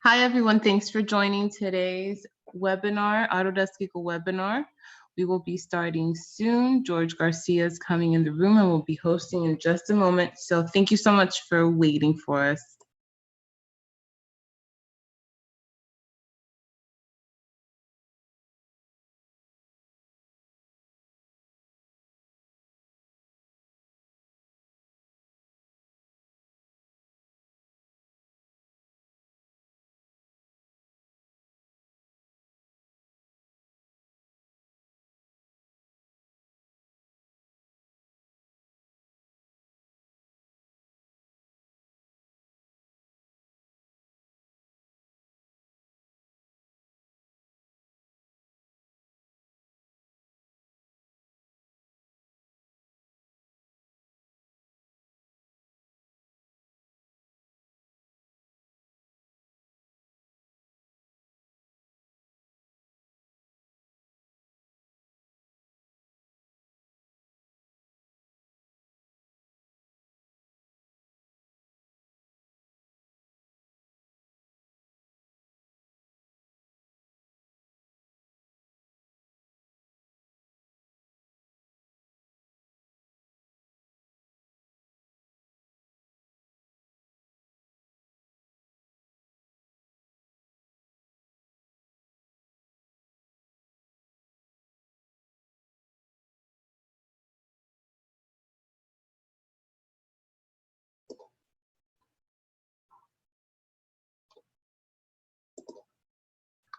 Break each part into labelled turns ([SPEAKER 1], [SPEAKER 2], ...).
[SPEAKER 1] Hi, everyone. Thanks for joining today's webinar, Autodesk EAGLE webinar. We will be starting soon. George Garcia is coming in the room and will be hosting in just a moment. So thank you so much for waiting for us.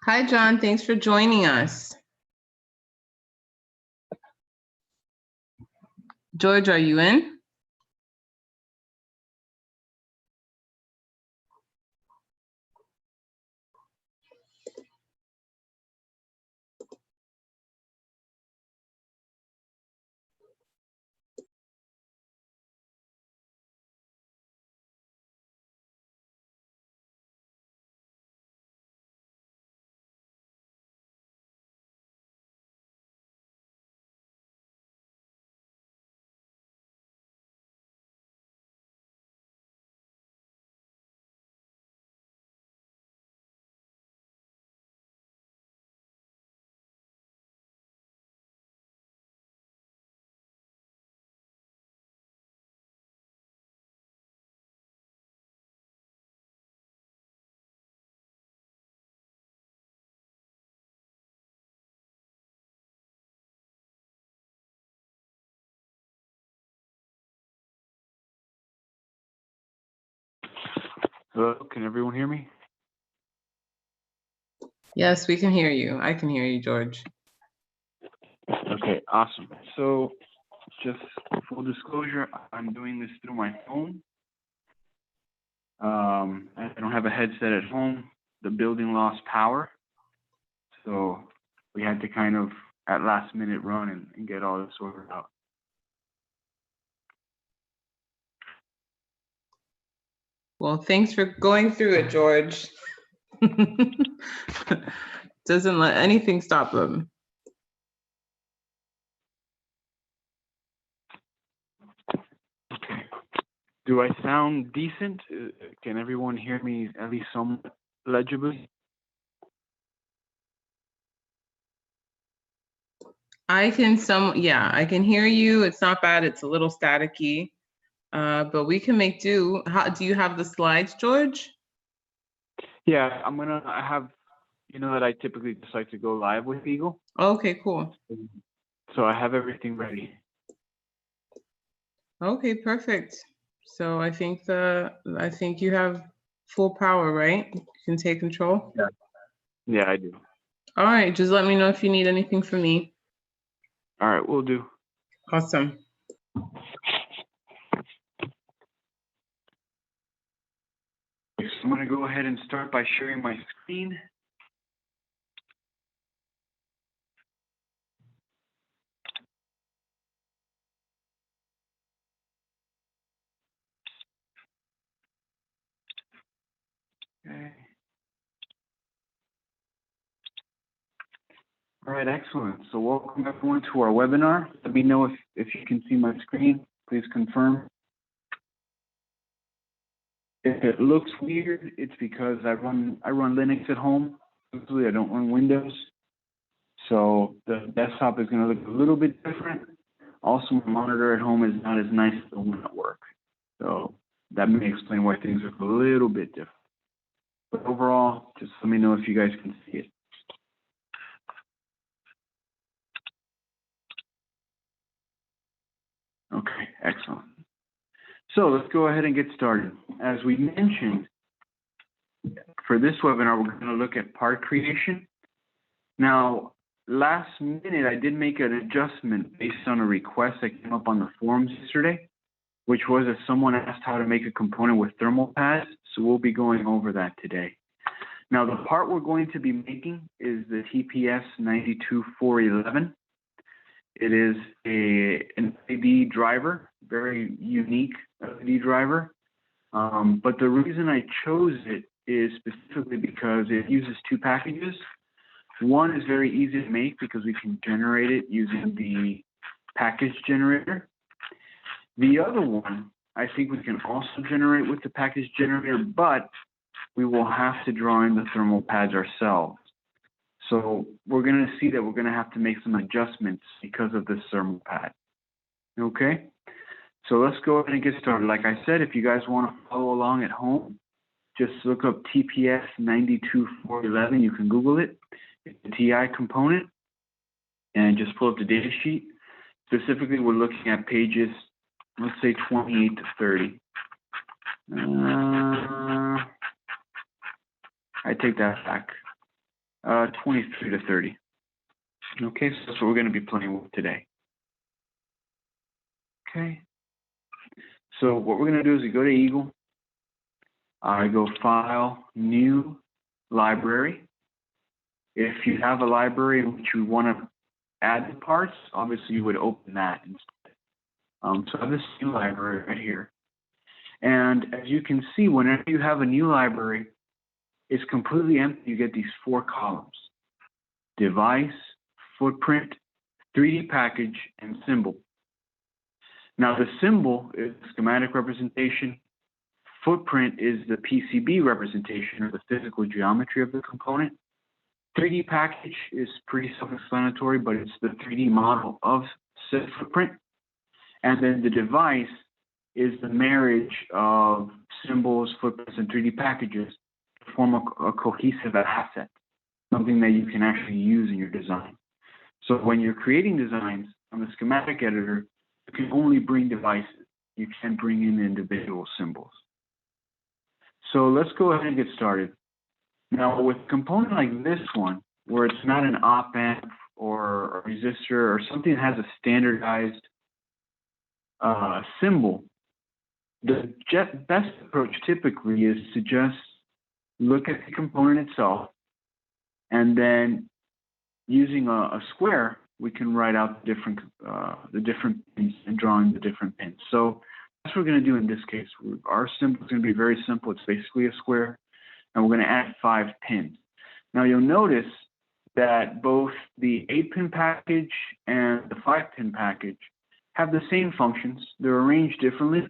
[SPEAKER 1] Hi, John. Thanks for joining us. George, are you in?
[SPEAKER 2] Hello, can everyone hear me?
[SPEAKER 1] Yes, we can hear you. I can hear you, George.
[SPEAKER 2] Okay, awesome. So just full disclosure, I'm doing this through my phone. I don't have a headset at home. The building lost power. So we had to kind of at last minute run and get all this sorted out.
[SPEAKER 1] Well, thanks for going through it, George. Doesn't let anything stop them.
[SPEAKER 2] Okay. Do I sound decent? Can everyone hear me at least somewhat legibly?
[SPEAKER 1] I can I can hear you. It's not bad. It's a little staticky, but we can make do. Do you have the slides, George?
[SPEAKER 2] Yeah, I have, you know that I typically just like to go live with EAGLE.
[SPEAKER 1] Okay, cool.
[SPEAKER 2] So I have everything ready.
[SPEAKER 1] Okay, perfect. So I think you have full power, right? You can take control.
[SPEAKER 2] Yeah, I do.
[SPEAKER 1] All right, just let me know if you need anything from me.
[SPEAKER 2] All right, we'll do.
[SPEAKER 1] Awesome.
[SPEAKER 2] So I'm going to go ahead and start by sharing my screen. Okay. All right, excellent. So welcome everyone to our webinar. Let me know if you can see my screen. Please confirm. If it looks weird, it's because I run Linux at home. Usually I don't run Windows. So the desktop is going to look a little bit different. Also, my monitor at home is not as nice as the one at work. So that may explain why things look a little bit different. But overall, just let me know if you guys can see it. Okay, excellent. So let's go ahead and get started. As we mentioned, for this webinar, we're going to look at part creation. Now, last minute, I did make an adjustment based on a request that came up on the forums yesterday, which was that someone asked how to make a component with thermal pads. So we'll be going over that today. Now, the part we're going to be making is the TPS 92411. It is an LED driver, very unique LED driver. But the reason I chose it is specifically because it uses two packages. One is very easy to make because we can generate it using the package generator. The other one, I think we can also generate with the package generator, but we will have to draw in the thermal pads ourselves. So we're going to see that we're going to have to make some adjustments because of this thermal pad. Okay, so let's go ahead and get started. Like I said, if you guys want to follow along at home, just look up TPS 92411. You can Google it. It's a TI component, and just pull up the data sheet. Specifically, we're looking at pages, let's say 28 to 30. I take that back. 23 to 30. Okay, so that's what we're going to be playing with today. Okay. So what we're going to do is we go to Eagle. I go File, New, Library. If you have a library in which you want to add the parts, obviously you would open that instead. So I have this new library right here. And as you can see, whenever you have a new library, it's completely empty. You get these four columns: device, footprint, 3D package, and symbol. Now the symbol is schematic representation. Footprint is the PCB representation, or the physical geometry of the component. 3D package is pretty self-explanatory, but it's the 3D model of said footprint. And then the device is the marriage of symbols, footprints, and 3D packages to form a cohesive asset, something that you can actually use in your design. So when you're creating designs on the schematic editor, you can only bring devices. You can't bring in individual symbols. So let's go ahead and get started. Now, with a component like this one, where it's not an op-amp or a resistor or something that has a standardized symbol, the best approach typically is to just look at the component itself, and then using a square, we can write out the different pins and drawing the different pins. So that's what we're going to do in this case. Our symbol is going to be very simple. It's basically a square, and we're going to add 5 pins. Now you'll notice that both the 8-pin package and the 5-pin package have the same functions. They're arranged differently,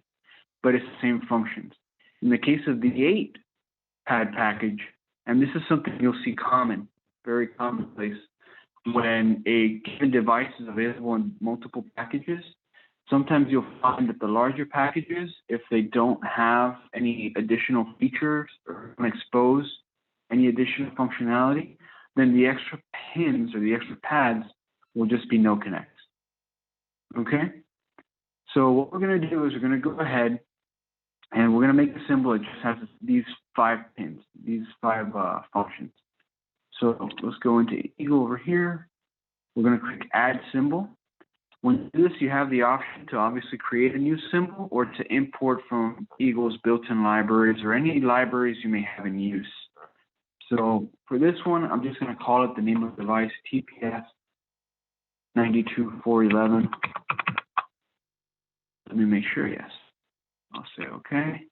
[SPEAKER 2] but it's the same functions. In the case of the 8-pad package, and this is something you'll see common, very commonplace, when a given device is available in multiple packages, sometimes you'll find that the larger packages, if they don't have any additional features or don't expose any additional functionality, then the extra pins or the extra pads will just be no connects. Okay? So what we're going to do is we're going to go ahead and we're going to make the symbol. It just has these 5 pins, these 5 functions. So let's go into Eagle over here. We're going to click Add Symbol. When you do this, you have the option to obviously create a new symbol or to import from Eagle's built-in libraries or any libraries you may have in use. So for this one, I'm just going to call it the name of the device, TPS 92411. Let me make sure, yes. I'll say OK.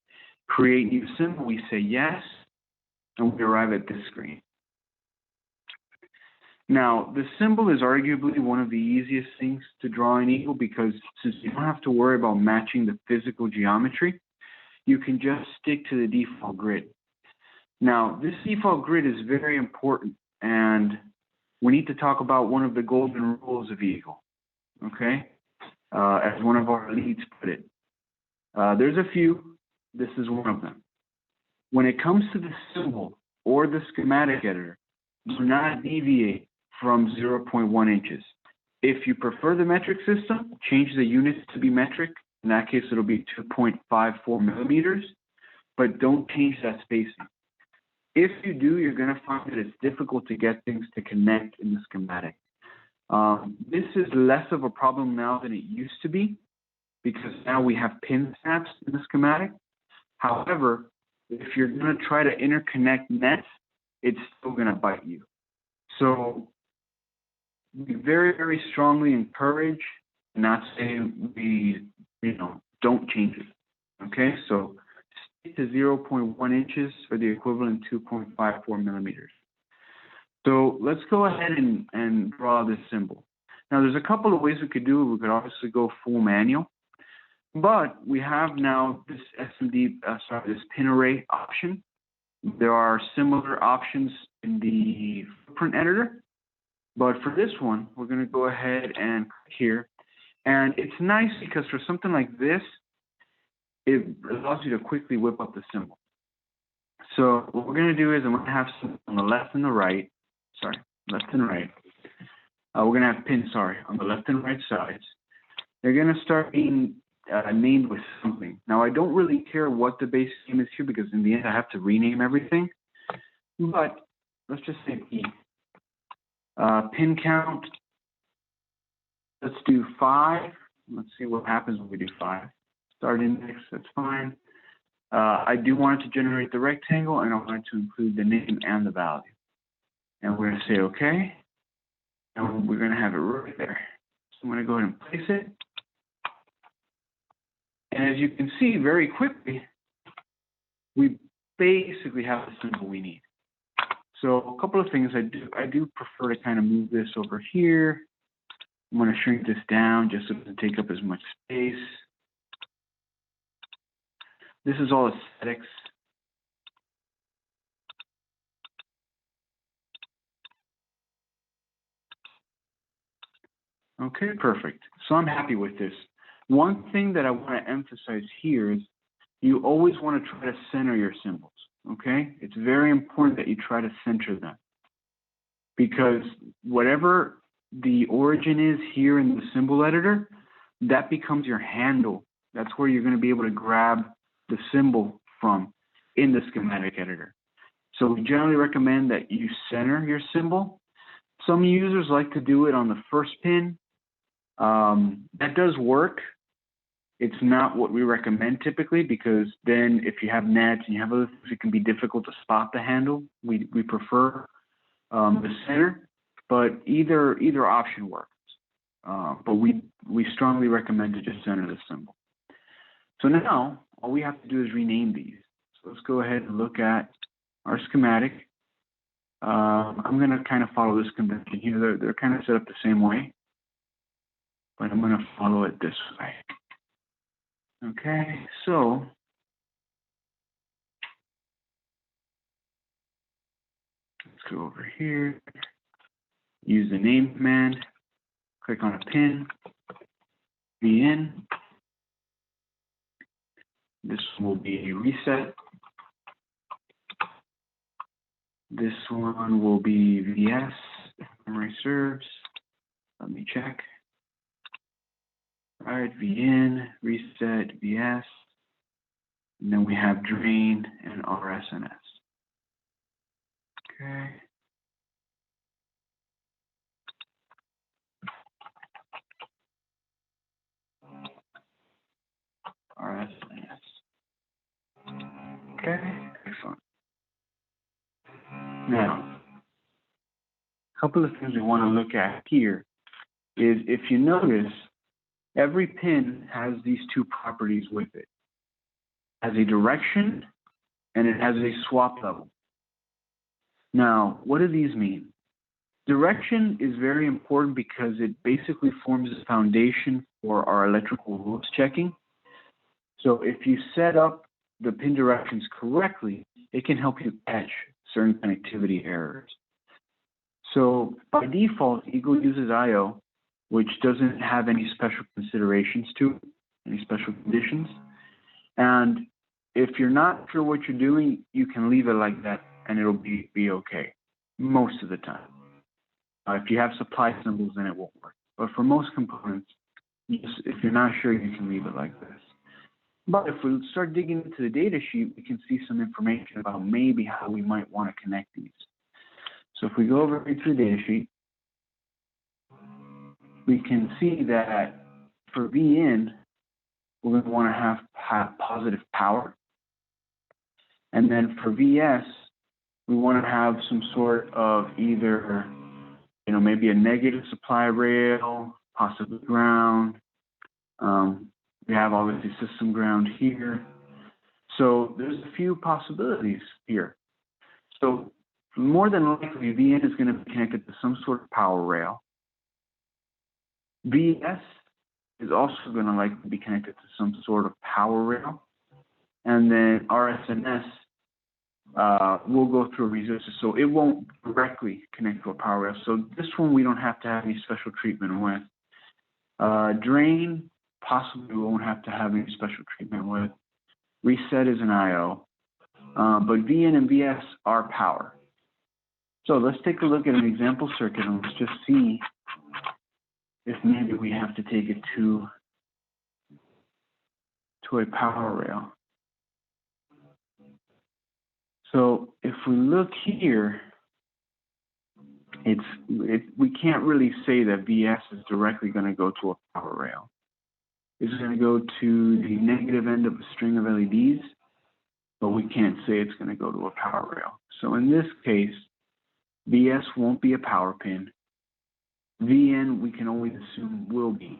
[SPEAKER 2] Create new symbol, we say yes, and we arrive at this screen. Now, the symbol is arguably one of the easiest things to draw in Eagle because since you don't have to worry about matching the physical geometry, you can just stick to the default grid. Now, this default grid is very important, and we need to talk about one of the golden rules of EAGLE, okay? As one of our leads put it. There's a few, this is one of them. When it comes to the symbol or the schematic editor, do not deviate from 0.1 inches. If you prefer the metric system, change the units to be metric. In that case, it'll be 2.54 millimeters, but don't change that spacing. If you do, you're going to find that it's difficult to get things to connect in the schematic. This is less of a problem now than it used to be, because now we have pin snaps in the schematic. However, if you're going to try to interconnect nets, it's still going to bite you. So we very, very strongly encourage, not saying we, don't change it. Okay, so stick to 0.1 inches for the equivalent 2.54 millimeters. So let's go ahead and draw this symbol. Now, there's a couple of ways we could do it. We could obviously go full manual, but we have now this this pin array option. There are similar options in the footprint editor, but for this one, we're going to go ahead and click here. And it's nice because for something like this, it allows you to quickly whip up the symbol. So what we're going to do is I'm going to have some on the left and the right. Left and right. We're going to have pins, on the left and right sides. They're going to start being named with something. Now, I don't really care what the base name is here because in the end, I have to rename everything. But let's just say P. Pin count. Let's do 5. Let's see what happens when we do 5. Start index, that's fine. I do want it to generate the rectangle, and I want it to include the name and the value. And we're going to say OK. And we're going to have it right there. So I'm going to go ahead and place it. And as you can see very quickly, we basically have the symbol we need. So a couple of things I do prefer to kind of move this over here. I'm going to shrink this down just so it doesn't take up as much space. This is all aesthetics. Okay, perfect. So I'm happy with this. One thing that I want to emphasize here is you always want to try to center your symbols, okay? It's very important that you try to center them, because whatever the origin is here in the symbol editor, that becomes your handle. That's where you're going to be able to grab the symbol from in the schematic editor. So we generally recommend that you center your symbol. Some users like to do it on the first pin. That does work. It's not what we recommend typically, because then if you have nets and you have other things, it can be difficult to spot the handle. We prefer the center, but either option works. But we strongly recommend to just center the symbol. So now all we have to do is rename these. So let's go ahead and look at our schematic. I'm going to kind of follow this convention here. They're kind of set up the same way, but I'm going to follow it this way. Okay, so let's go over here, use the name command, click on a pin, VN. This will be reset. This one will be VS, if memory serves. Let me check. All right, VN, reset, VS. And then we have drain and RSNS. Okay. RSNS. Okay, excellent. Now, a couple of things we want to look at here is, if you notice, every pin has these two properties with it. It has a direction and it has a swap level. Now, what do these mean? Direction is very important because it basically forms the foundation for our electrical rules checking. So if you set up the pin directions correctly, it can help you catch certain connectivity errors. So by default, EAGLE uses I/O, which doesn't have any special considerations to it, any special conditions. And if you're not sure what you're doing, you can leave it like that and it'll be okay most of the time. If you have supply symbols, then it won't work. But for most components, if you're not sure, you can leave it like this. But if we start digging into the data sheet, we can see some information about maybe how we might want to connect these. So if we go over into the data sheet, we can see that for VN, we're going to want to have positive power. And then for VS, we want to have some sort of either, maybe a negative supply rail, possibly ground. We have obviously system ground here. So there's a few possibilities here. So more than likely, VN is going to be connected to some sort of power rail. VS is also going to likely be connected to some sort of power rail. And then RSNS will go through a resistor, so it won't directly connect to a power rail. So this one we don't have to have any special treatment with. Drain, possibly we won't have to have any special treatment with. Reset is an I/O. But VN and VS are power. So let's take a look at an example circuit and let's just see if maybe we have to take it to a power rail. So if we look here, we can't really say that VS is directly going to go to a power rail. It's going to go to the negative end of a string of LEDs, but we can't say it's going to go to a power rail. So in this case, VS won't be a power pin. VN, we can always assume will be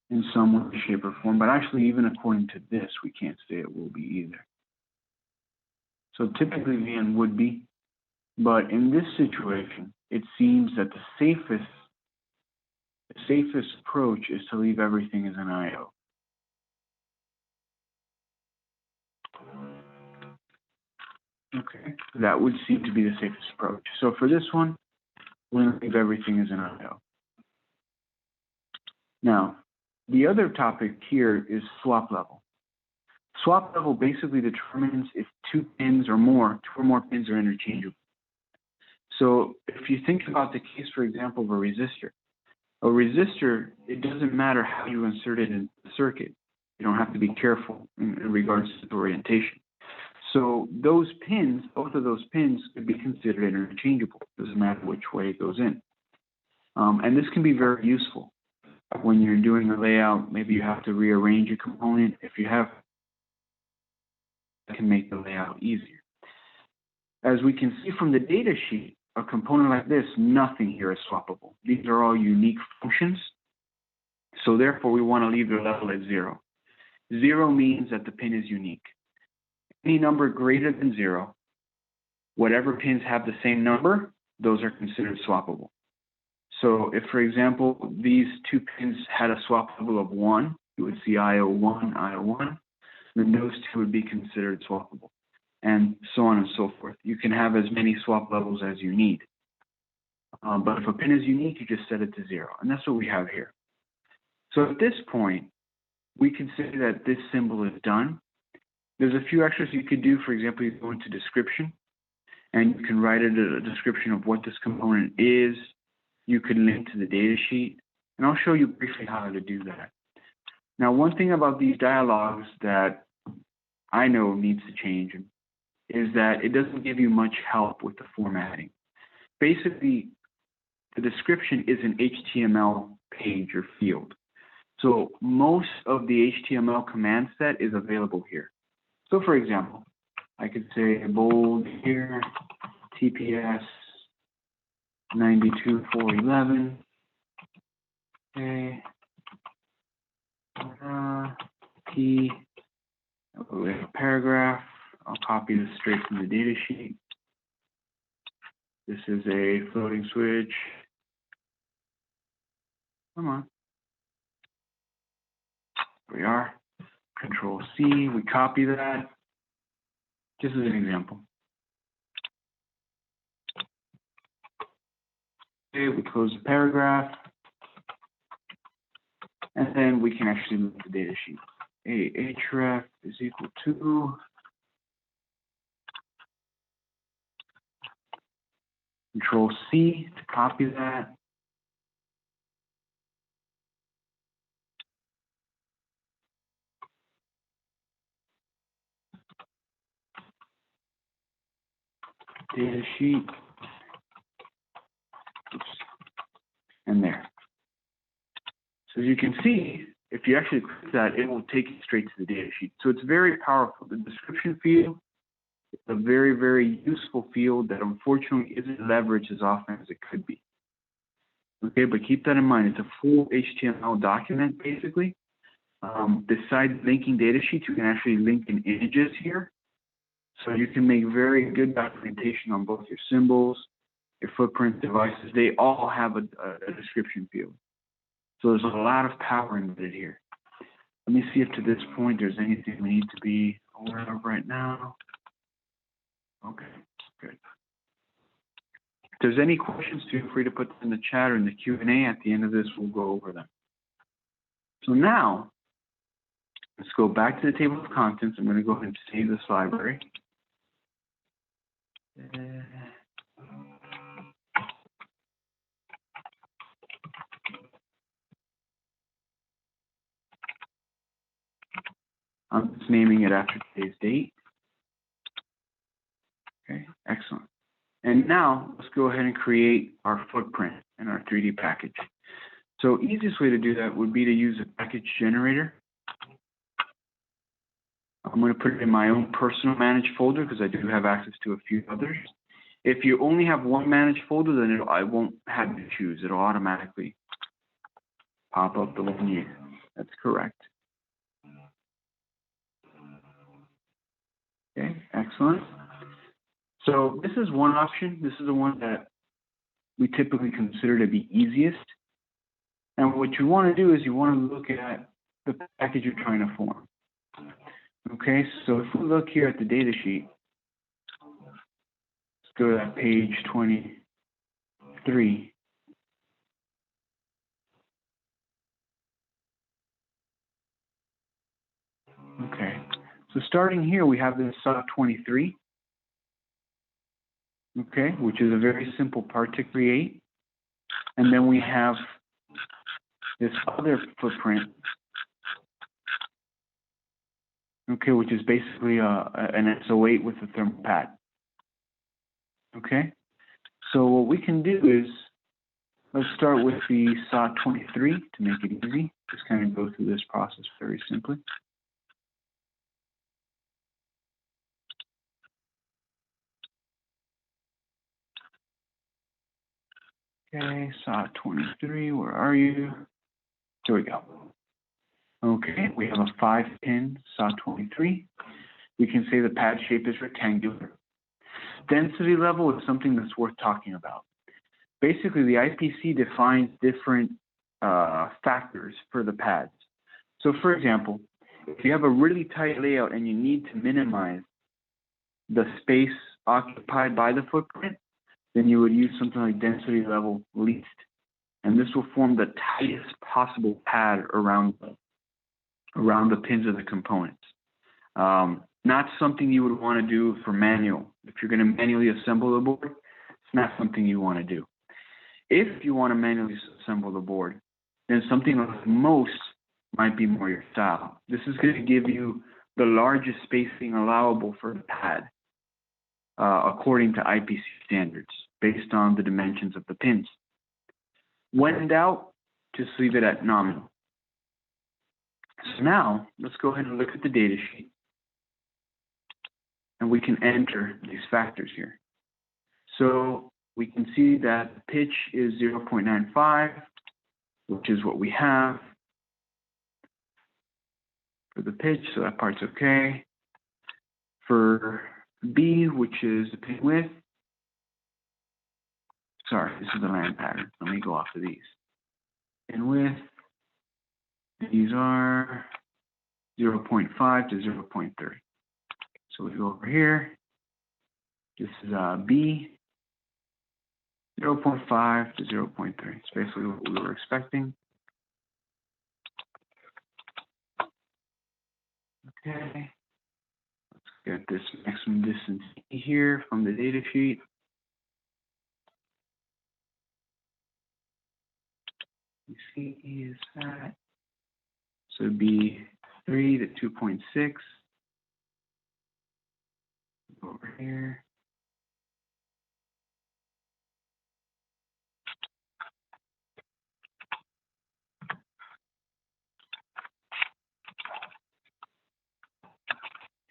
[SPEAKER 2] in some way, shape, or form. But actually, even according to this, we can't say it will be either. So typically, VN would be. But in this situation, it seems that the safest approach is to leave everything as an I/O. Okay, that would seem to be the safest approach. So for this one, we're going to leave everything as an I/O. Now, the other topic here is swap level. Swap level basically determines if two or more pins are interchangeable. So if you think about the case, for example, of a resistor, it doesn't matter how you insert it in the circuit. You don't have to be careful in regards to the orientation. So those pins, both of those pins could be considered interchangeable. It doesn't matter which way it goes in. And this can be very useful when you're doing a layout. Maybe you have to rearrange a component. If you have, that can make the layout easier. As we can see from the data sheet, a component like this, nothing here is swappable. These are all unique functions. So therefore, we want to leave the level at 0. 0 means that the pin is unique. Any number greater than 0, whatever pins have the same number, those are considered swappable. So if, for example, these two pins had a swap level of 1, you would see I/O1, I/O1, then those two would be considered swappable, and so on and so forth. You can have as many swap levels as you need. But if a pin is unique, you just set it to 0, and that's what we have here. So at this point, we consider that this symbol is done. There's a few extras you could do. For example, you go into description, and you can write a description of what this component is. You can link to the data sheet, and I'll show you briefly how to do that. Now, one thing about these dialogues that I know needs to change is that it doesn't give you much help with the formatting. Basically, the description is an HTML page or field. So most of the HTML command set is available here. So for example, I could say bold here, TPS 92.411. Okay. T. We have a paragraph. I'll copy this straight from the data sheet. This is a floating switch. Come on. Here we are. Control C, we copy that, just as an example. Okay, we close the paragraph, and then we can actually move the data sheet. href is equal to Control C to copy that. Data sheet. Oops. And there. So as you can see, if you actually click that, it will take you straight to the data sheet. So it's very powerful. The description field is a very, very useful field that unfortunately isn't leveraged as often as it could be. Okay, but keep that in mind. It's a full HTML document, basically. Besides linking data sheets, you can actually link in images here. So you can make very good documentation on both your symbols, your footprint devices. They all have a description field. So there's a lot of power embedded here. Let me see if to this point there's anything we need to be aware of right now. Okay, good. If there's any questions, feel free to put them in the chat or in the Q&A. At the end of this, we'll go over them. So now, let's go back to the table of contents. I'm going to go ahead and save this library. I'm just naming it after today's date. Okay, excellent. And now let's go ahead and create our footprint in our 3D package. So easiest way to do that would be to use a package generator. I'm going to put it in my own personal managed folder because I do have access to a few others. If you only have one managed folder, then I won't have you choose. It'll automatically pop up the one you. That's correct. Okay, excellent. So this is one option. This is the one that we typically consider to be easiest. And what you want to do is you want to look at the package you're trying to form. Okay, so if we look here at the data sheet, let's go to that page 23. Okay, so starting here, we have this sub 23. Okay, which is a very simple part to create. And then we have this other footprint, okay, which is basically an SO8 with a thermal pad. Okay, so what we can do is, let's start with the SAW 23 to make it easy. Just kind of go through this process very simply. Okay, SAW 23, where are you? Here we go. Okay, we have a 5-pin SAW 23. We can say the pad shape is rectangular. Density level is something that's worth talking about. Basically, the IPC defines different factors for the pads. So for example, if you have a really tight layout and you need to minimize the space occupied by the footprint, then you would use something like density level least. And this will form the tightest possible pad around the pins of the components. Not something you would want to do for manual. If you're going to manually assemble the board, it's not something you want to do. If you want to manually assemble the board, then something like most might be more your style. This is going to give you the largest spacing allowable for the pad according to IPC standards based on the dimensions of the pins. When in doubt, just leave it at nominal. So now, let's go ahead and look at the data sheet. And we can enter these factors here. So we can see that the pitch is 0.95, which is what we have for the pitch, so that part's okay. For B, which is the pin width, sorry, this is the land pattern. Let me go off of these. Pin width, these are 0.5 to 0.3. So we go over here. This is B, 0.5 to 0.3. It's basically what we were expecting. Okay. Let's get this maximum distance here from the data sheet. You see is that. So it'd be 3 to 2.6. Over here.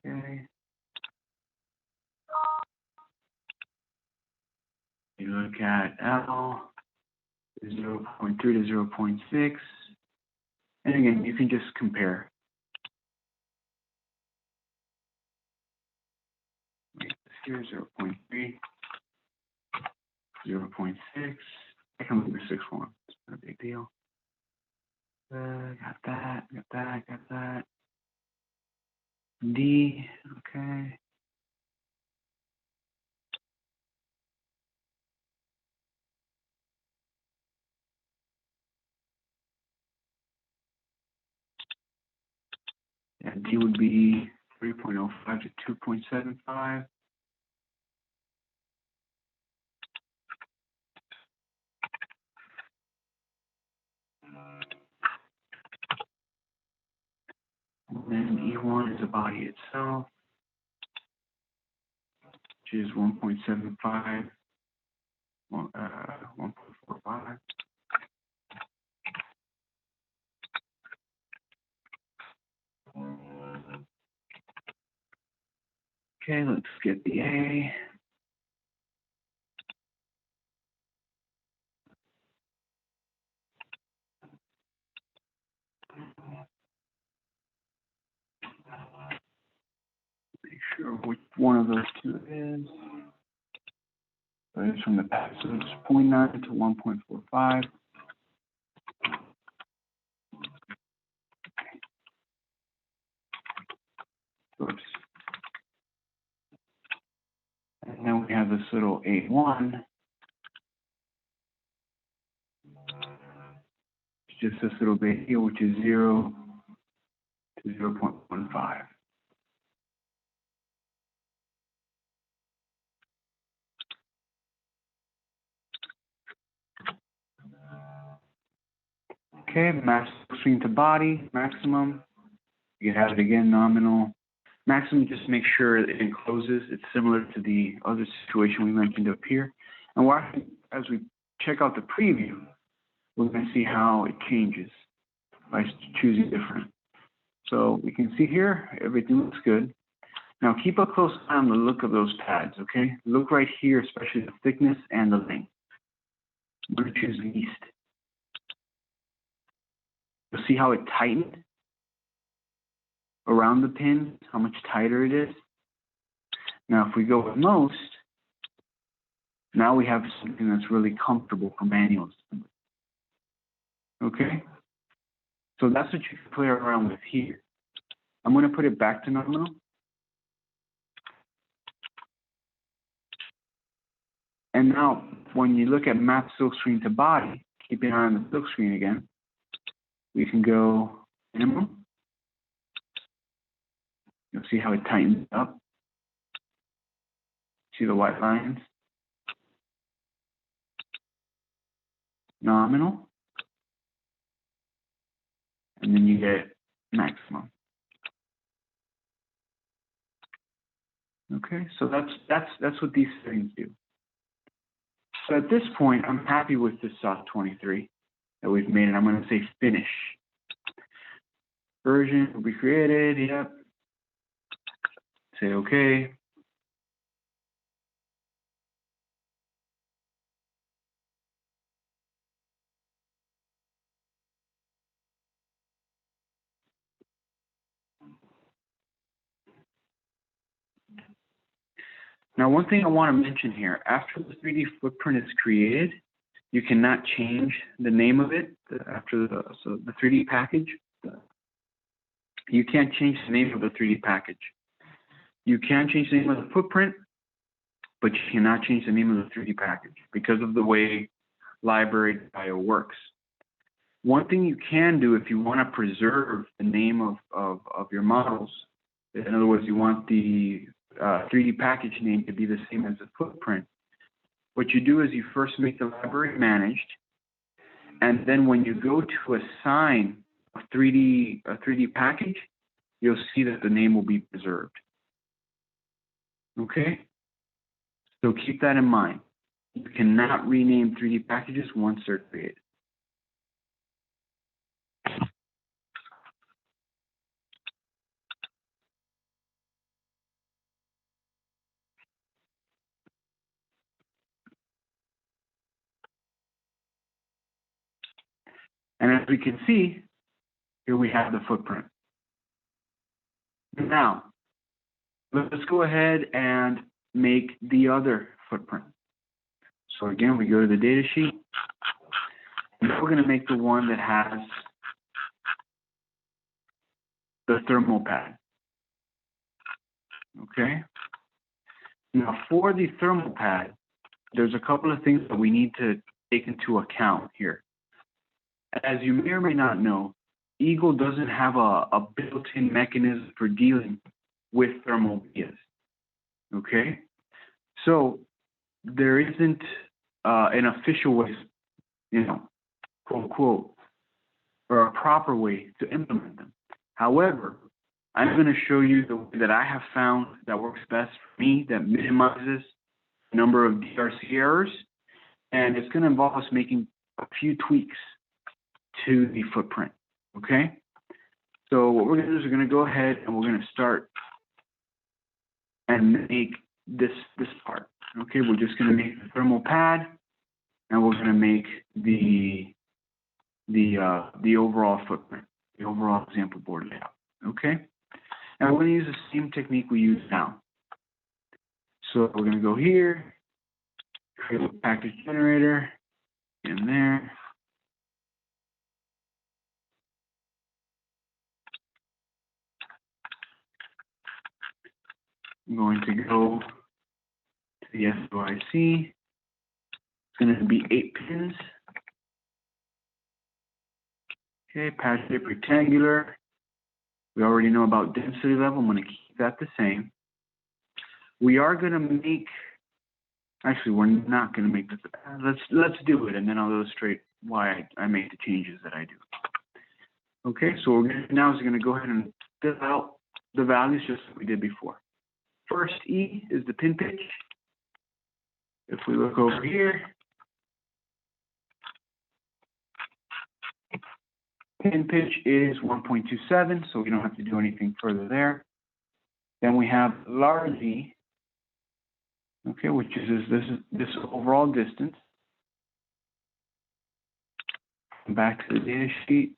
[SPEAKER 2] Okay. You look at L, 0.3 to 0.6. And again, you can just compare. Here, 0.3, 0.6. I can leave the 6 one. It's not a big deal. Got that, got that, got that. D, okay. Yeah, D would be 3.05 to 2.75. And then E1 is the body itself, which is 1.75, 1.45. Okay, let's get the A. Make sure which one of those two it is. So it's from the past, so it's 0.9 to 1.45. Oops. And then we have this little A1. It's just this little bit here, which is 0 to 0.15. Okay, maximum swing to body, maximum. You can have it again, nominal. Maximum, just make sure it encloses. It's similar to the other situation we mentioned up here. And as we check out the preview, we're going to see how it changes by choosing different. So we can see here, everything looks good. Now keep a close eye on the look of those pads, okay? Look right here, especially the thickness and the length. I'm going to choose least. You'll see how it tightened around the pin, how much tighter it is. Now if we go with most, now we have something that's really comfortable for manual assembly. Okay? So that's what you can play around with here. I'm going to put it back to nominal. And now, when you look at map silk screen to body, keep an eye on the silk screen again. We can go minimum. You'll see how it tightens up. See the white lines? Nominal. And then you get maximum. Okay, so that's what these settings do. So at this point, I'm happy with this soft 23 that we've made, and I'm going to say finish. Version will be created, yep. Say okay. Now, one thing I want to mention here, after the 3D footprint is created, you cannot change the name of it after the 3D package. you can't change the name of the 3D package. You can change the name of the footprint, but you cannot change the name of the 3D package because of the way library.io works. One thing you can do if you want to preserve the name of your models, in other words, you want the 3D package name to be the same as the footprint, what you do is you first make the library managed, and then when you go to assign a 3D package, you'll see that the name will be preserved. Okay? So keep that in mind. You cannot rename 3D packages once they're created. And as we can see, here we have the footprint. Now, let's go ahead and make the other footprint. So again, we go to the data sheet, and we're going to make the one that has the thermal pad. Okay? Now, for the thermal pad, there's a couple of things that we need to take into account here. As you may or may not know, EAGLE doesn't have a built-in mechanism for dealing with thermal vias. Okay? So there isn't an official way, quote unquote, or a proper way to implement them. However, I'm going to show you the way that I have found that works best for me, that minimizes the number of DRC errors, and it's going to involve us making a few tweaks to the footprint. Okay? So what we're going to do is we're going to go ahead and we're going to start and make this part. Okay, we're just going to make the thermal pad, and we're going to make the overall footprint, the overall example board layout. Okay, and we're going to use the same technique we use now. So we're going to go here, create a package generator in there. I'm going to go to the SOIC. It's going to be 8 pins. Okay, pad shape rectangular. We already know about density level. I'm going to keep that the same. We are going to make, actually, we're not going to make this. Let's do it, and then I'll illustrate why I make the changes that I do. Okay, so what we're going to do now is we're going to go ahead and fill out the values just like we did before. First E is the pin pitch. If we look over here, pin pitch is 1.27, so we don't have to do anything further there. Then we have large E, okay, which is this overall distance. Back to the data sheet.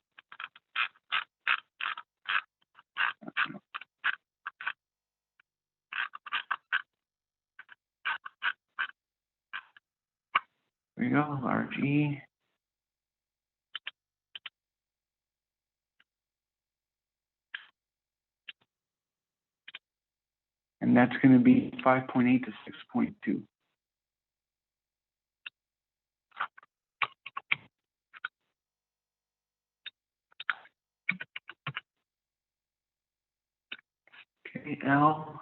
[SPEAKER 2] There we go, large E. And that's going to be 5.8 to 6.2. Okay, L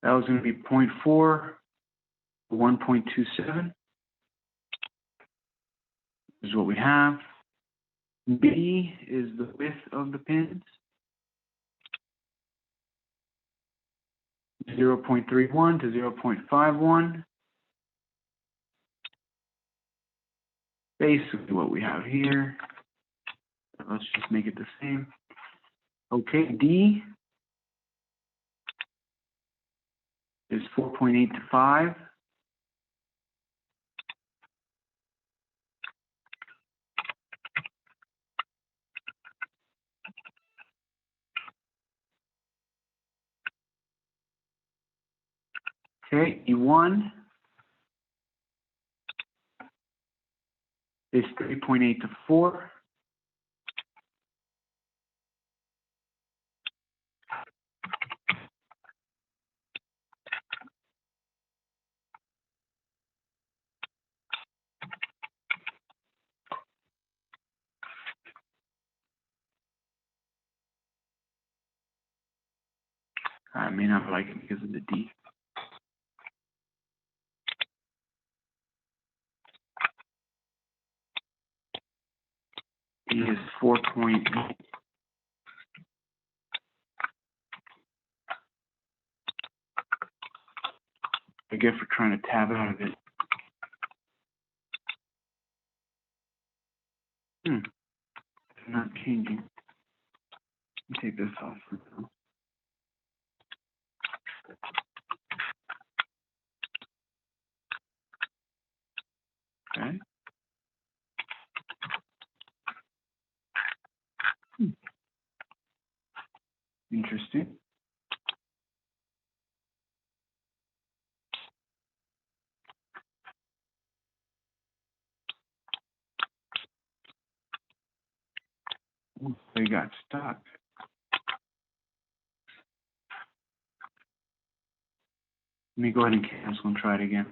[SPEAKER 2] is going to be 0.4 to 1.27. This is what we have. B is the width of the pins. 0.31 to 0.51. Basically what we have here. Let's just make it the same. Okay, D is 4.8 to 5. Okay, E1 is 3.8 to 4. I may not like it because of the D. D is 4.8. I guess we're trying to tab out of it. Not changing. Let me take this off for now. Okay. Interesting. Ooh, they got stuck. Let me go ahead and cancel and try it again.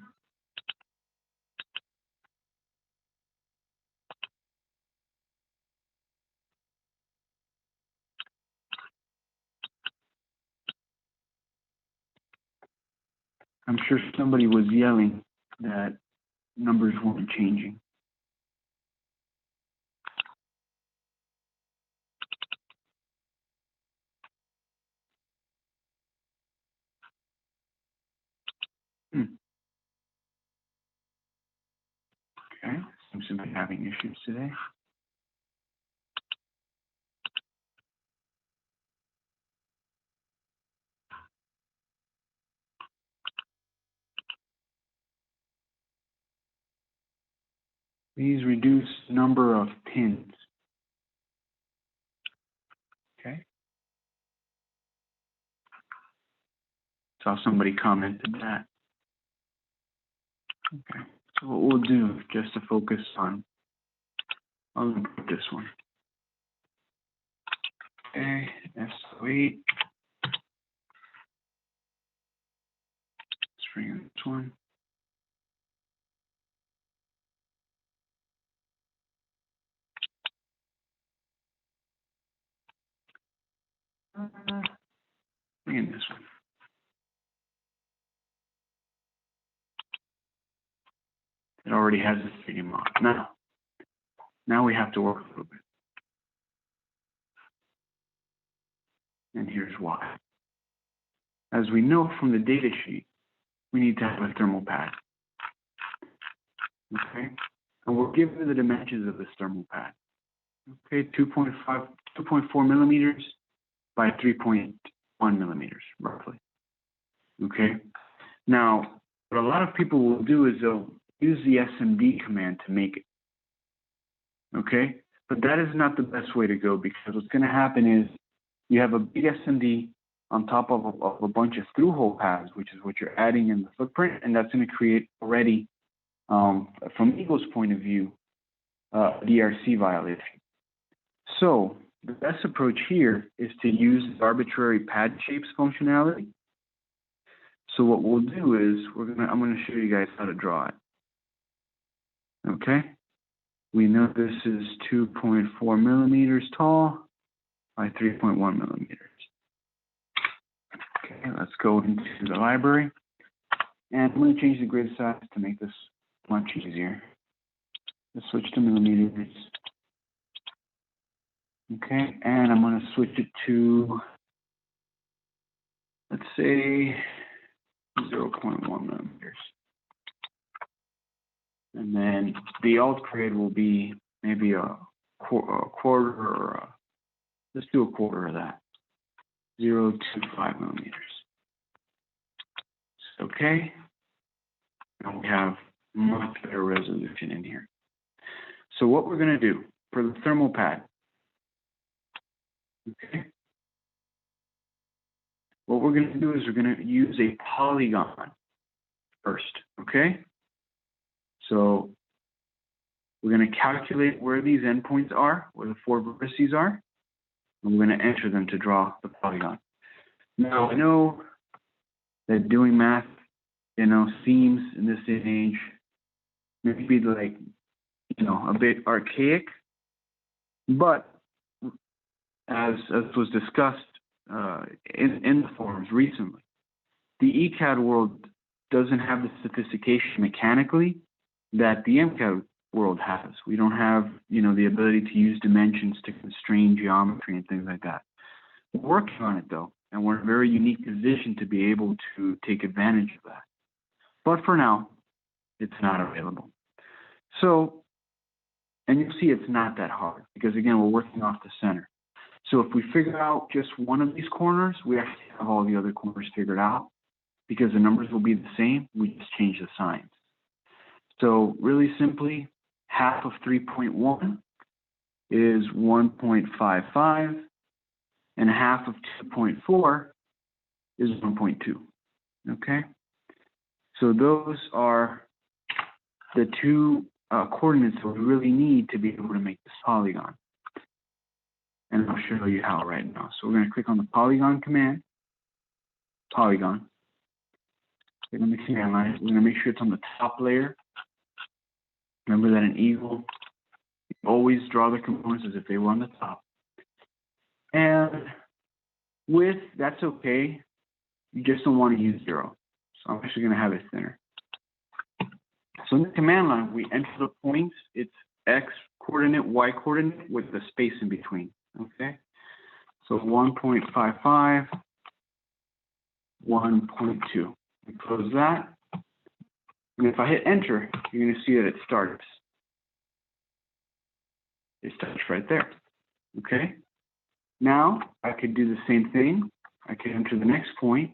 [SPEAKER 2] I'm sure somebody was yelling that numbers weren't changing. Okay, seems to be having issues today. Please reduce number of pins. Okay. Saw somebody commented that. Okay. So what we'll do, just to focus on, I'll put this one. Okay, S8. Let's bring in this one. Bring in this one. It already has a 3D model. Now we have to work a little bit. And here's why. As we know from the data sheet, we need to have a thermal pad. Okay? And we'll give you the dimensions of this thermal pad. Okay, 2.4 millimeters by 3.1 millimeters, roughly. Okay? Now, what a lot of people will do is they'll use the SMD command to make it. Okay? But that is not the best way to go, because what's going to happen is you have a big SMD on top of a bunch of through-hole pads, which is what you're adding in the footprint, and that's going to create already, from EAGLE's point of view, a DRC violation. So the best approach here is to use the arbitrary pad shapes functionality. So what we'll do is I'm going to show you guys how to draw it. Okay? We know this is 2.4 millimeters tall by 3.1 millimeters. Okay, let's go into the library. And I'm going to change the grid size to make this much easier. Let's switch to millimeters. Okay, and I'm going to switch it to, let's say, 0.1 millimeters. And then the alt grid will be maybe a quarter, or let's do a quarter of that. 0.25 millimeters. Okay. And we have much better resolution in here. So what we're going to do for the thermal pad, okay, what we're going to do is we're going to use a polygon first, okay? So we're going to calculate where these endpoints are, where the 4 vertices are, and we're going to enter them to draw the polygon. Now, I know that doing math, seems in this day and age maybe like, a bit archaic, but as was discussed in the forums recently. The ECAD world doesn't have the sophistication mechanically that the MCAD world has. We don't have, the ability to use dimensions to constrain geometry and things like that. We're working on it though, and we're in a very unique position to be able to take advantage of that. But for now, it's not available. So, and you'll see it's not that hard because again, we're working off the center. So if we figure out just one of these corners, we actually have all the other corners figured out because the numbers will be the same. We just change the signs. So really simply, half of 3.1 is 1.55, and half of 2.4 is 1.2. Okay? So those are the two coordinates that we really need to be able to make this polygon. And I'll show you how right now. So we're going to click on the polygon command, polygon. Click on the command line. We're going to make sure it's on the top layer. Remember that in Eagle, you always draw the components as if they were on the top. And width, that's okay. You just don't want to use 0. So I'm actually going to have it thinner. So in the command line, we enter the points. It's X coordinate, Y coordinate with the space in between. Okay. So 1.55, 1.2. We close that. And if I hit enter, you're going to see that it starts. It starts right there. Okay. Now I could do the same thing. I could enter the next point.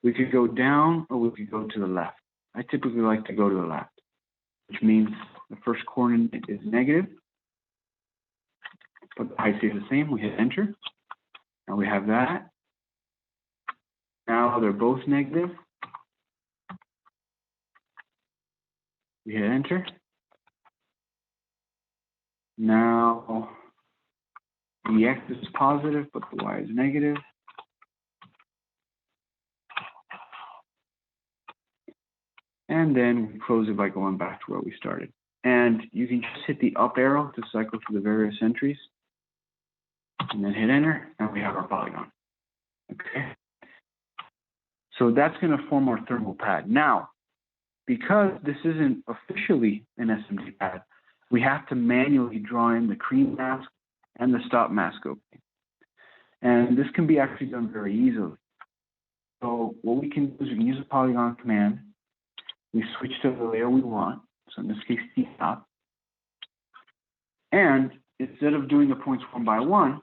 [SPEAKER 2] We could go down or we could go to the left. I typically like to go to the left, which means the first coordinate is negative, but the height stays the same. We hit enter. Now we have that. Now they're both negative. We hit enter. Now the X is positive, but the Y is negative. And then we close it by going back to where we started. And you can just hit the up arrow to cycle through the various entries. And then hit enter, and we have our polygon. Okay. So that's going to form our thermal pad. Now, because this isn't officially an SMD pad, we have to manually draw in the cream mask and the stop mask opening. And this can be actually done very easily. So what we can do is we can use the polygon command. We switch to the layer we want. So in this case, T-stop. And instead of doing the points one by one,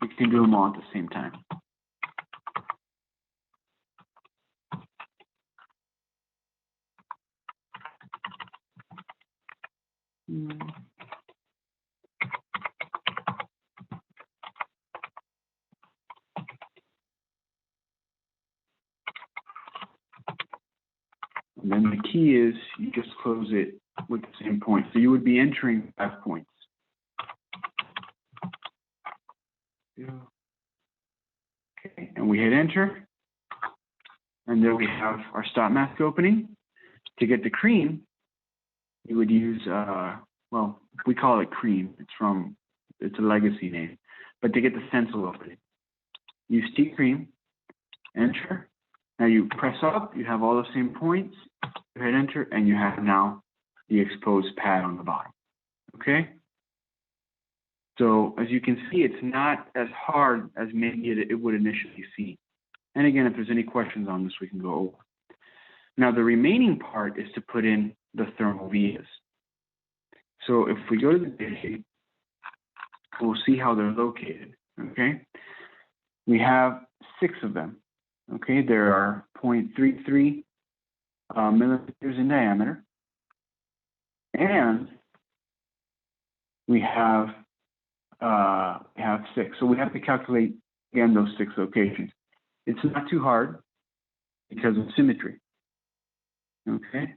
[SPEAKER 2] we can do them all at the same time. And then the key is you just close it with the same point. So you would be entering 5 points. Okay, and we hit enter. And there we have our stop mask opening. To get the cream, you would use, well, we call it cream. It's a legacy name. But to get the stencil opening, use T cream, enter. Now you press up, you have all the same points, you hit enter, and you have now the exposed pad on the bottom. Okay? So as you can see, it's not as hard as maybe it would initially seem. And again, if there's any questions on this, we can go over. Now the remaining part is to put in the thermal vias. So if we go to the data sheet, we'll see how they're located. Okay? We have 6 of them. Okay, there are 0.33 millimeters in diameter, and we have 6. So we have to calculate again those 6 locations. It's not too hard because of symmetry. Okay,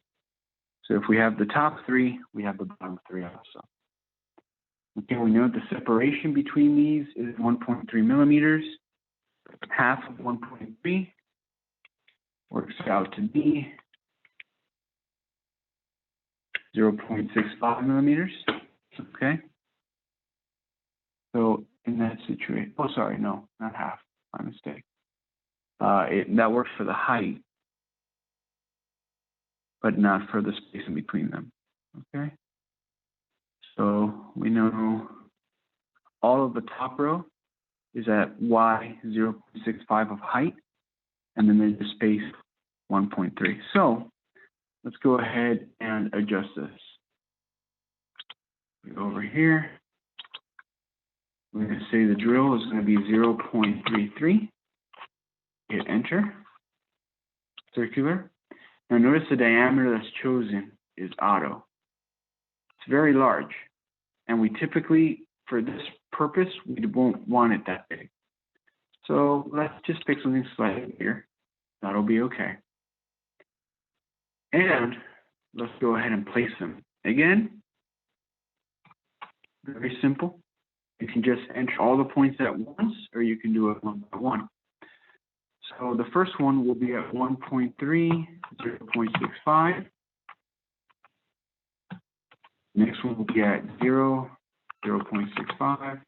[SPEAKER 2] so if we have the top 3, we have the bottom 3 also. Okay, we know the separation between these is 1.3 millimeters. Half of 1.3 works out to be 0.65 millimeters. Okay. So in that situation. Oh, sorry, no, not half. My mistake. That works for the height, but not for the space in between them. Okay. So we know all of the top row is at y 0.65 of height, and then there's the space 1.3. So let's go ahead and adjust this. We go over here. We're going to say the drill is going to be 0.33. Hit enter. Circular. Now notice the diameter that's chosen is auto. It's very large, and we typically, for this purpose, we won't want it that big. So let's just pick something slightly bigger. That'll be okay. And let's go ahead and place them. Again, very simple. You can just enter all the points at once, or you can do it one by one. So the first one will be at 1.3, 0.65. Next one will be at 0, 0.65.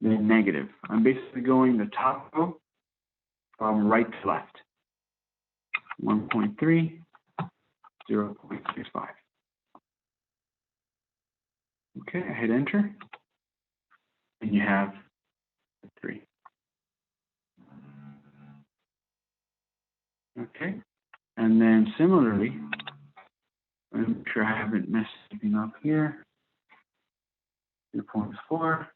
[SPEAKER 2] Then negative. I'm basically going the top row from right to left. 1.3, 0.65. Okay, I hit enter. And you have 3. Okay, and then similarly, I'm make sure I haven't messed anything up here. 2.4,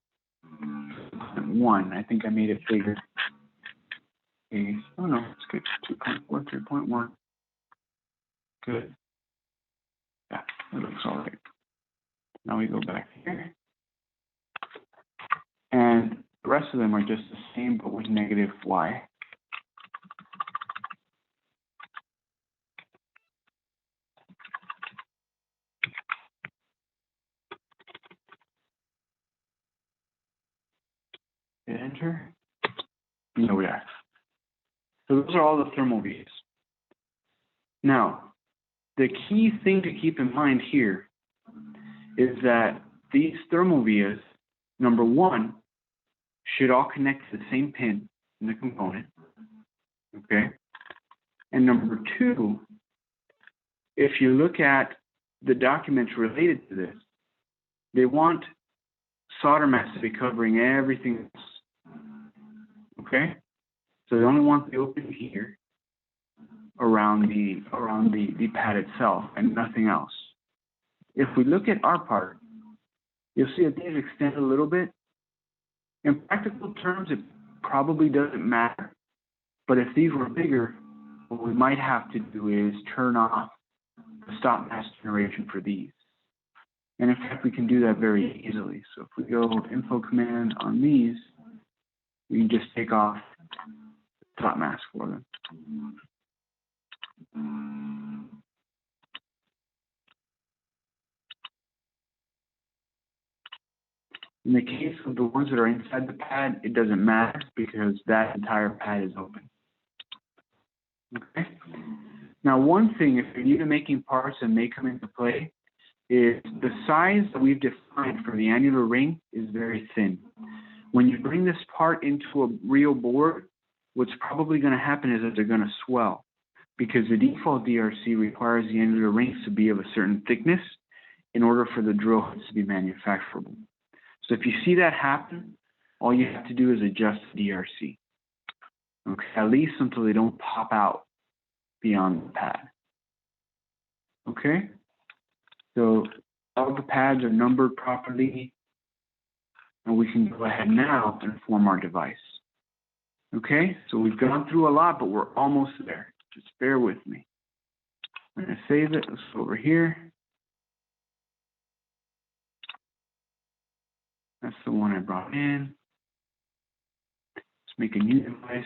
[SPEAKER 2] 1. I think I made it bigger. Okay. Oh no, it's good. 2.4, 3.1. Good. Yeah, it looks all right. Now we go back here. And the rest of them are just the same, but with negative y. Hit enter. And there we are. So those are all the thermal views. Now, the key thing to keep in mind here is that these thermal vias, number one, should all connect to the same pin in the component. Okay. And number two, if you look at the documents related to this, they want solder mask to be covering everything else. Okay? So they only want the opening here around the pad itself and nothing else. If we look at our part, you'll see that these extend a little bit. In practical terms, it probably doesn't matter. But if these were bigger, what we might have to do is turn off the stop mask generation for these. And in fact, we can do that very easily. So if we go info command on these, we can just take off the stop mask for them. In the case of the ones that are inside the pad, it doesn't matter because that entire pad is open. Okay. Now, one thing, if you're new to making parts and may come into play, is the size that we've defined for the annular ring is very thin. When you bring this part into a real board, what's probably going to happen is that they're going to swell because the default DRC requires the annular rings to be of a certain thickness in order for the drill heads to be manufacturable. So if you see that happen, all you have to do is adjust the DRC. Okay, at least until they don't pop out beyond the pad. Okay, so all the pads are numbered properly, and we can go ahead now and form our device. Okay, so we've gone through a lot, but we're almost there. Just bear with me. I'm going to save it. Let's go over here. That's the one I brought in. Let's make a new device.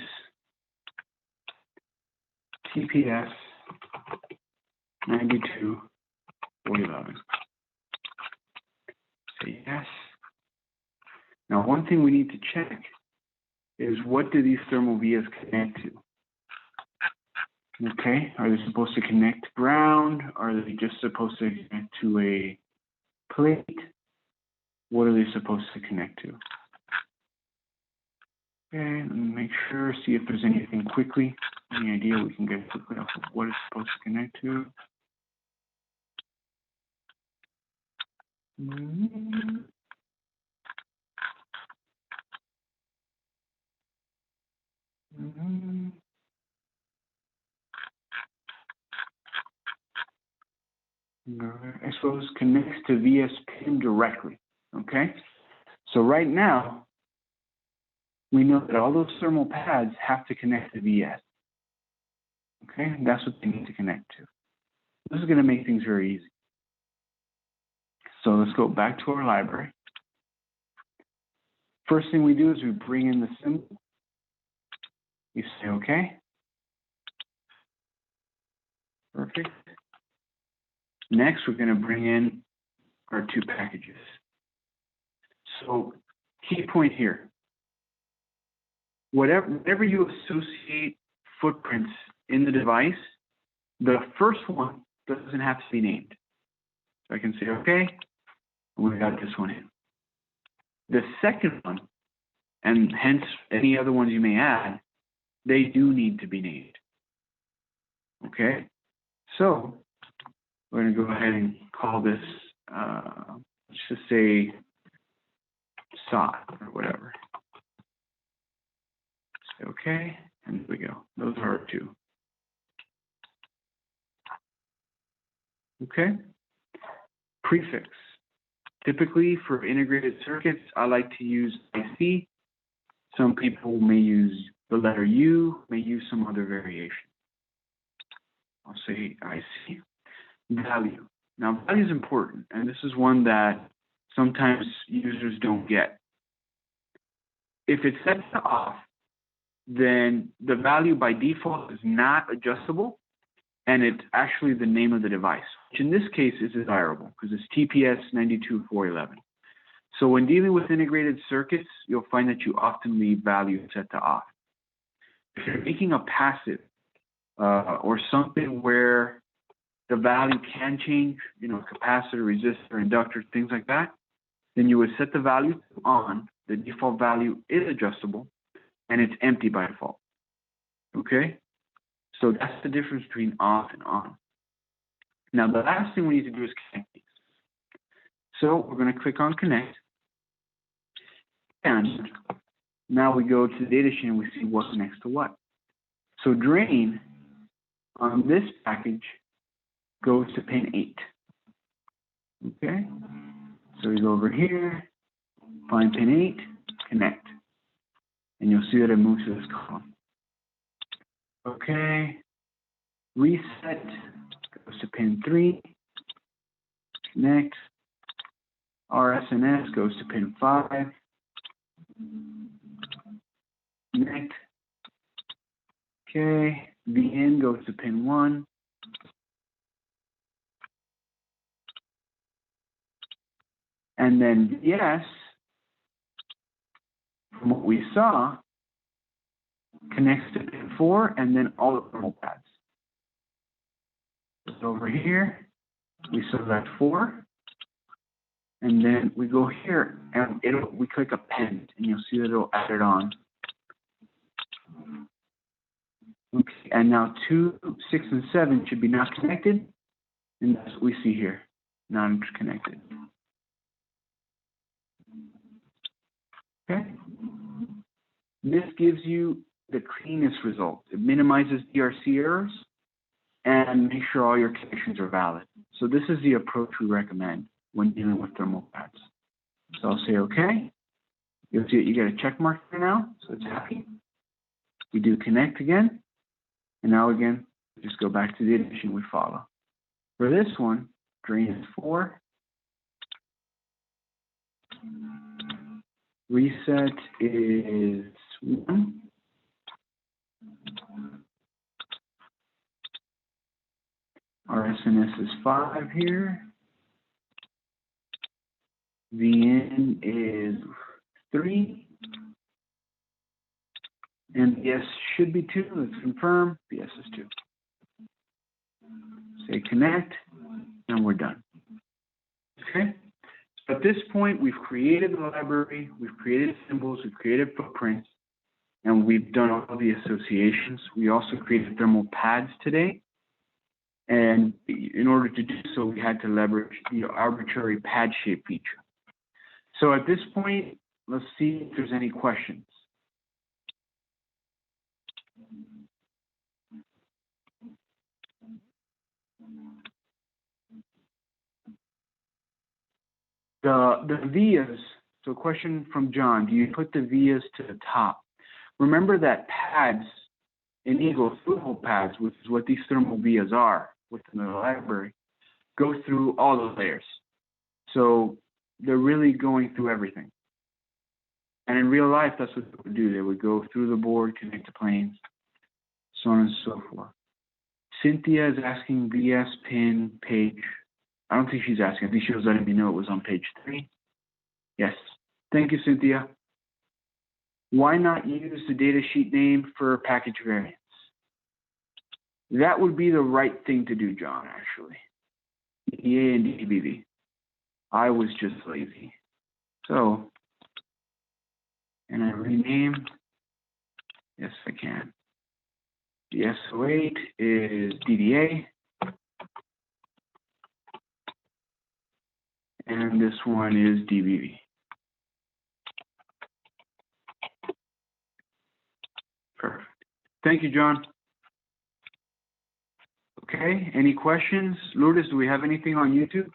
[SPEAKER 2] TPS 92-411. Say yes. Now, one thing we need to check is what do these thermal vias connect to? Okay, are they supposed to connect to ground? Are they just supposed to connect to a plate? What are they supposed to connect to? Okay, let me make sure, see if there's anything quickly, any idea we can get quickly off of what it's supposed to connect to. I suppose connects to VS pin directly, okay? So right now, we know that all those thermal pads have to connect to VS, okay? That's what they need to connect to. This is going to make things very easy. So let's go back to our library. First thing we do is we bring in the symbol. You say OK. Perfect. Next, we're going to bring in our two packages. So key point here. Whenever you associate footprints in the device, the first one doesn't have to be named. So I can say OK, and we got this one in. The second one, and hence any other ones you may add, they do need to be named. Okay, so we're going to go ahead and call this, let's just say, sod or whatever. Say okay, and there we go. Those are our two. Okay, prefix. Typically for integrated circuits, I like to use IC. Some people may use the letter U, may use some other variation. I'll say IC. Value. Now, value is important, and this is one that sometimes users don't get. If it's set to off, then the value by default is not adjustable, and it's actually the name of the device, which in this case is desirable because it's TPS 92411. So when dealing with integrated circuits, you'll find that you often leave value set to off. If you're making a passive or something where the value can change, you know, capacitor, resistor, inductor, things like that, then you would set the value to on. The default value is adjustable, and it's empty by default. Okay? So that's the difference between off and on. Now, the last thing we need to do is connect these. So we're going to click on connect. And now we go to the data sheet and we see what connects to what. So drain on this package goes to pin 8. Okay? So we go over here, find pin 8, connect. And you'll see that it moves to this column. Okay. Reset goes to pin 3, connect. RSNS goes to pin 5, connect. Okay. VN goes to pin 1. And then VS, from what we saw, connects to pin 4 and then all the thermal pads. So over here, we select 4. And then we go here and we click append, and you'll see that it'll add it on. Okay, and now 2, 6, and 7 should be not connected, and that's what we see here, non-connected. Okay. This gives you the cleanest result. It minimizes DRC errors and makes sure all your connections are valid. So this is the approach we recommend when dealing with thermal pads. So I'll say okay. You'll see you get a check mark here now, so it's happy. We do connect again, and now again, just go back to the addition we follow. For this one, drain is 4. Reset is 1. RSNS is 5 here. VN is 3. And BS should be 2. Let's confirm. BS is 2. Say connect, and we're done. Okay? At this point, we've created the library, we've created symbols, we've created footprints. and we've done all the associations. We also created thermal pads today. And in order to do so, we had to leverage the arbitrary pad shape feature. So at this point, let's see if there's any questions. The vias, so a question from John, do you put the vias to the top? Remember that pads in EAGLE, thermal pads, which is what these thermal vias are within the library, go through all the layers. So they're really going through everything. And in real life, that's what they would do. They would go through the board, connect to planes, so on and so forth. Cynthia is asking VS pin page. I don't think she's asking. I think she was letting me know it was on page 3. Yes. Thank you, Cynthia. Why not use the datasheet name for package variants? That would be the right thing to do, John, actually. EA and DBV. I was just lazy. So, and I rename, yes, I can. The SO8 is DDA. And this one is DBV. Perfect. Thank you, John. Okay, any questions? Lourdes, do we have anything on YouTube?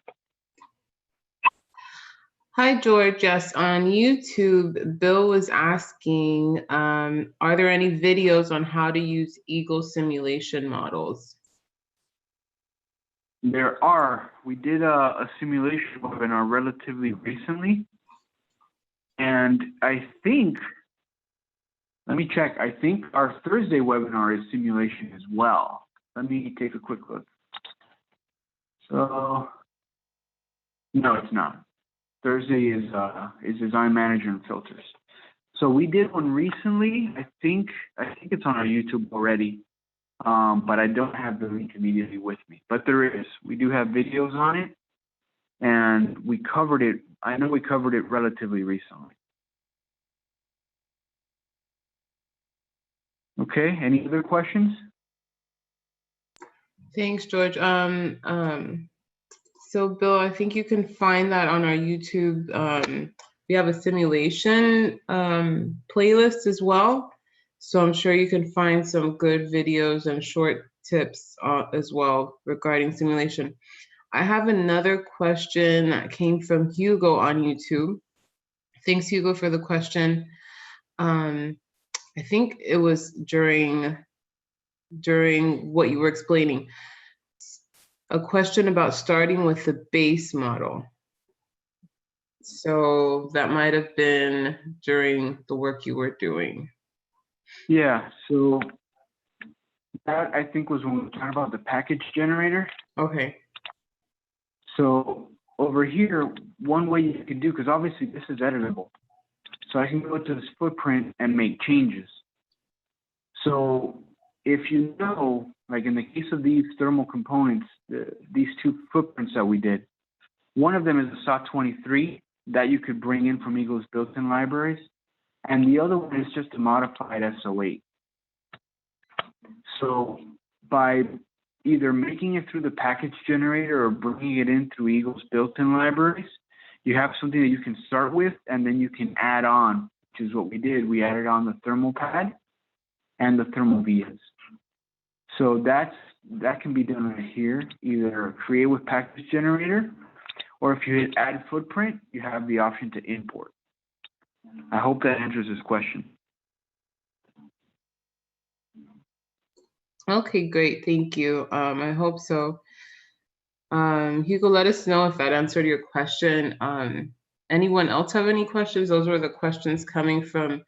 [SPEAKER 1] Hi, George. Yes, on YouTube, Bill was asking, are there any videos on how to use EAGLE simulation models?
[SPEAKER 2] There are. We did a simulation webinar relatively recently. And I think, let me check, I think our Thursday webinar is simulation as well. Let me take a quick look. So, no, it's not. Thursday is design manager and filters. So we did one recently. I think it's on our YouTube already, but I don't have the link immediately with me. But there is. We do have videos on it, and we covered it. I know we covered it relatively recently. Okay. Any other questions?
[SPEAKER 1] Thanks, George. So Bill, I think you can find that on our YouTube. We have a simulation playlist as well. So I'm sure you can find some good videos and short tips as well regarding simulation. I have another question that came from Hugo on YouTube. Thanks, Hugo, for the question. I think it was during what you were explaining. A question about starting with the base model. So that might have been during the work you were doing.
[SPEAKER 2] Yeah, so that I think was when we were talking about the package generator.
[SPEAKER 1] Okay.
[SPEAKER 2] So over here, one way you can do, because obviously this is editable. So I can go to this footprint and make changes. So if you know, like in the case of these thermal components, these 2 footprints that we did, one of them is a SOT23 that you could bring in from EAGLE's built-in libraries, and the other one is just a modified SO8. So by either making it through the package generator or bringing it in through EAGLE's built-in libraries, you have something that you can start with, and then you can add on, which is what we did. We added on the thermal pad and the thermal vias. So that can be done right here, either create with package generator, or if you hit add footprint, you have the option to import. I hope that answers this question.
[SPEAKER 1] Okay, great. Thank you. I hope so. Hugo, let us know if that answered your question. Anyone else have any questions? Those were the questions coming from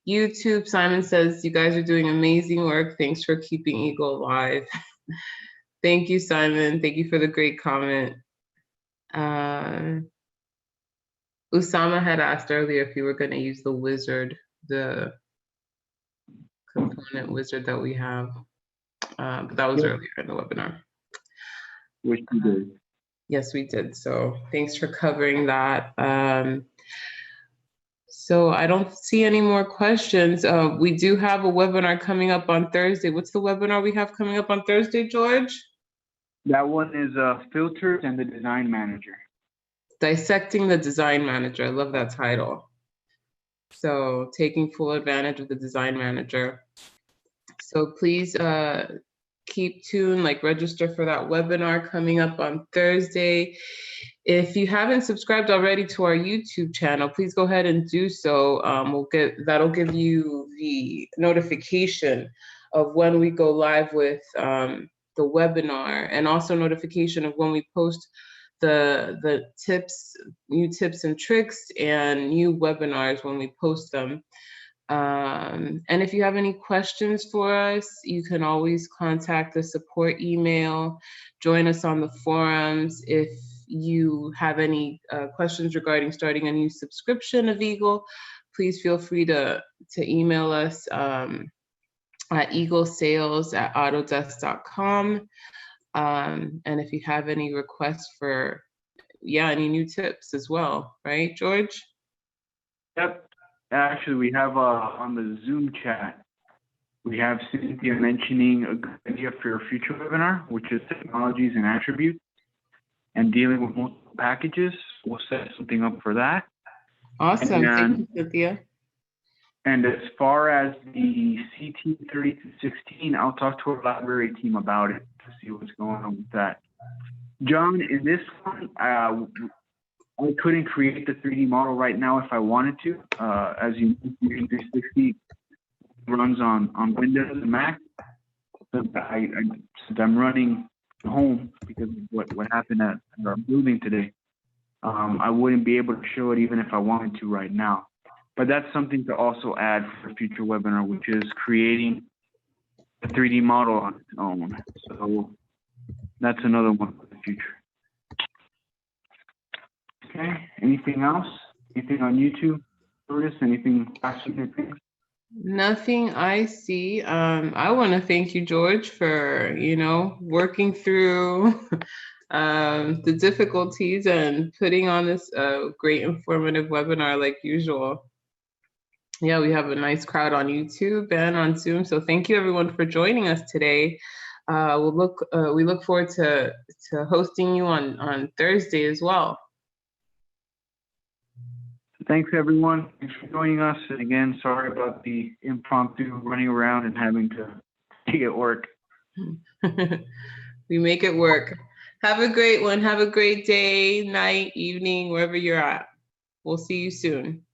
[SPEAKER 1] YouTube. Simon says, you guys are doing amazing work. Thanks for keeping EAGLE alive. Thank you, Simon. Thank you for the great comment. Usama had asked earlier if you were going to use the wizard, the component wizard that we have. But that was earlier in the webinar.
[SPEAKER 2] Which we did.
[SPEAKER 1] Yes, we did. So thanks for covering that. So I don't see any more questions. We do have a webinar coming up on Thursday. What's the webinar we have coming up on Thursday, George?
[SPEAKER 2] That one is filters and the design manager.
[SPEAKER 1] Dissecting the Design Manager. I love that title. So taking full advantage of the Design Manager. So please keep tuned, like register for that webinar coming up on Thursday. If you haven't subscribed already to our YouTube channel, please go ahead and do so. That'll give you the notification of when we go live with the webinar, and also notification of when we post the tips, new tips and tricks, and new webinars when we post them. And if you have any questions for us, you can always contact the support email, join us on the forums. If you have any questions regarding starting a new subscription of EAGLE, please feel free to email us at eaglesales@autodesk.com. And if you have any requests for, any new tips as well, right, George?
[SPEAKER 2] Yep. Actually, we have on the Zoom chat, we have Cynthia mentioning a good idea for your future webinar, which is technologies and attributes and dealing with multiple packages. We'll set something up for that.
[SPEAKER 1] Awesome. Thank you, Cynthia.
[SPEAKER 2] And as far as the CT 3216, I'll talk to our library team about it to see what's going on with that. John, in this one, I couldn't create the 3D model right now if I wanted to. As you know, Fusion 360 runs on Windows and Mac. So since I'm running home because of what happened at our building today, I wouldn't be able to show it even if I wanted to right now. But that's something to also add for a future webinar, which is creating a 3D model on its own. So that's another one for the future. Okay, anything else? Anything on YouTube? Curtis, anything fascinating things?
[SPEAKER 1] Nothing I see. I want to thank you, George, for, working through the difficulties and putting on this great informative webinar like usual. Yeah, we have a nice crowd on YouTube and on Zoom. So thank you everyone for joining us today. We look forward to hosting you on Thursday as well.
[SPEAKER 2] Thanks everyone. Thanks for joining us. And again, sorry about the impromptu running around and having to get work.
[SPEAKER 1] We make it work. Have a great one. Have a great day, night, evening, wherever you're at. We'll see you soon.